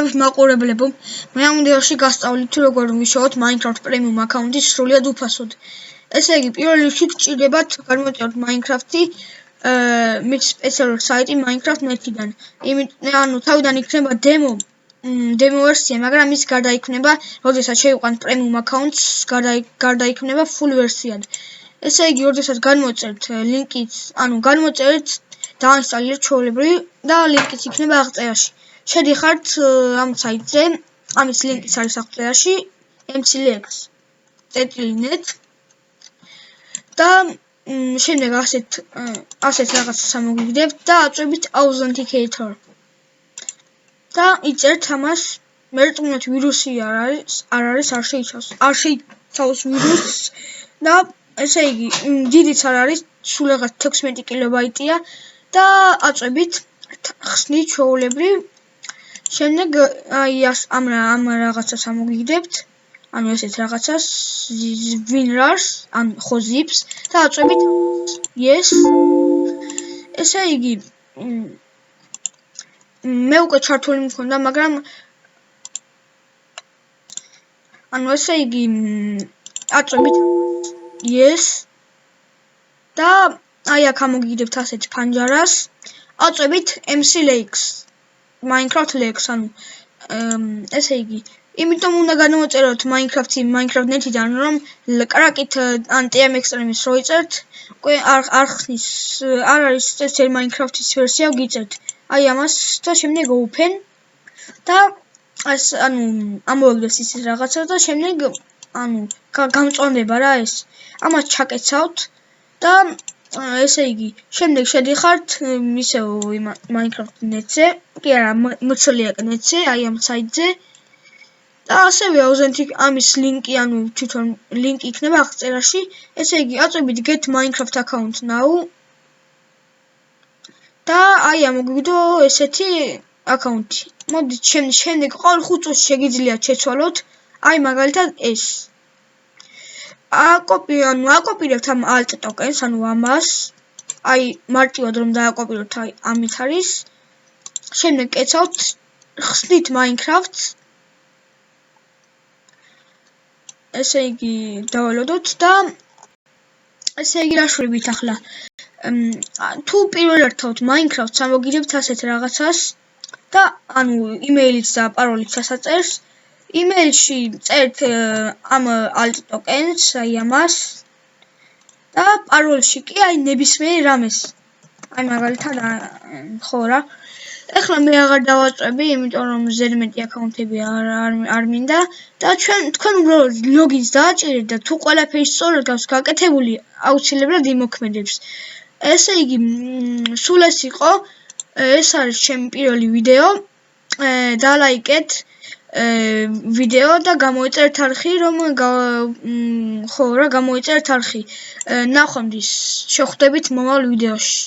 YouTube-ის მაყურებლებო, მე ამ ვიდეოში გასწავლით თუ როგორ ვიშოვოთ Minecraft Premium account-ი სრულად უფასოდ. ესე იგი, პირველ რიგში გჭირდებათ გამოიწეროთ Minecraft-ი მის სპეციალური საიტი Minecraft.net-დან. ანუ თავიდან იქნება demo ვერსია, მაგრამ ის გარდა იქნება, როდესაც შევიყვანთ Premium account-ს, გარდა იქნება full ვერსიად. ესე იგი, როდესაც გამოიწერთ ლინკიც, ანუ გამოიწერეთ დაინსტალირეთ ჩვეულებრივი და ლინკიც იქნება აღწერაში. შედიხართ ამ საიტზე, ამის ლინკიც არის აღწერაში mclex.net და შემდეგ ასეთ რაღაცას ამოგიგდებთ და აწვევით authenticator. და იწერთ ამას, მერტყმეთ ვირუსი არ შეიცავს ვირუსს და ესე იგი, დიდიც არ არის, სულ რაღაც 16 კილობაიტია და აწვევით ხსნით ჩვეულებრივ. შემდეგ ამ რაღაცას ამოგიგდებთ, ანუ ესეთ რაღაცას WinRAR-ს, ანუ ხო zip-ს და აწვევით yes. ესე იგი, მე უკვე ჩართული მქონდა, მაგრამ ანუ ესე იგი, აწვევით yes და აი აქ ამოგიგდებთ ასეთ ფანჯარას, აწვევით mclex Minecraft Lex, ანუ ესე იგი, იმიტომ უნდა განმოწეროთ Minecraft.net-დან, რომ კრაკით anti-am extremis რო იწერთ, უკვე არ ხსნის, არ არის წესიერი Minecraft-ის ვერსია ვგიწერთ. აი ამას და შემდეგ open და ეს ანუ ამოვაგდეს ის რაღაცა და შემდეგ ანუ გამწვანდება რა ეს. ამას ჩაკეცავთ და ესე იგი, შემდეგ შედიხართ ისევ Minecraft.net-ზე, კი არა, mclex.net-ზე, აი ამ საიტზე და ასევე ამის ლინკი, ანუ თვითონ ლინკი იქნება აღწერაში. ესე იგი, აწვევით get Minecraft account now და აი ამოგიგდო ესეთი აკაუნტი. მოდით შემდეგ ყოველ 5 წუთში შეგიძლიათ შეცვალოთ, აი მაგალითად ეს. აკოპირებთ ამ alt tokens, ანუ ამას, აი მარტივად რომ დააკოპიროთ, აი ამით არის. შემდეგ კეცავთ, ხსნით Minecraft-ს. ესე იგი, დავალოდოთ და ესე იგი რაშურებით ახლა. თუ პირველ ერთხელ Minecraft-ს ამოგიგდებთ ასეთ რაღაცას და ანუ იმეილით და პაროლით სასაწერს, იმეილში წერთ ამ alt tokens, აი ამას და პაროლში კი აი ნებისმიერ რამეს. აი მაგალითად ხო რა. ეხლა მე აღარ დავაწვევი, იმიტომ რომ ზედმეტი აკაუნტები არ მინდა და თქვენ უბრალოდ ლოგინს დააჭირეთ და თუ ყველაფერი სწორად გაქვს გაკეთებული, აუცილებლად იმოქმედებს. ესე იგი, სულ ეს იყო, ეს არის ჩემი პირველი ვიდეო. დალაიკეთ ვიდეო და გამოიწერეთ არხი, რომ ხო რა, გამოიწერეთ არხი. ნახვამდის, შევხვდებით მომავალ ვიდეოში.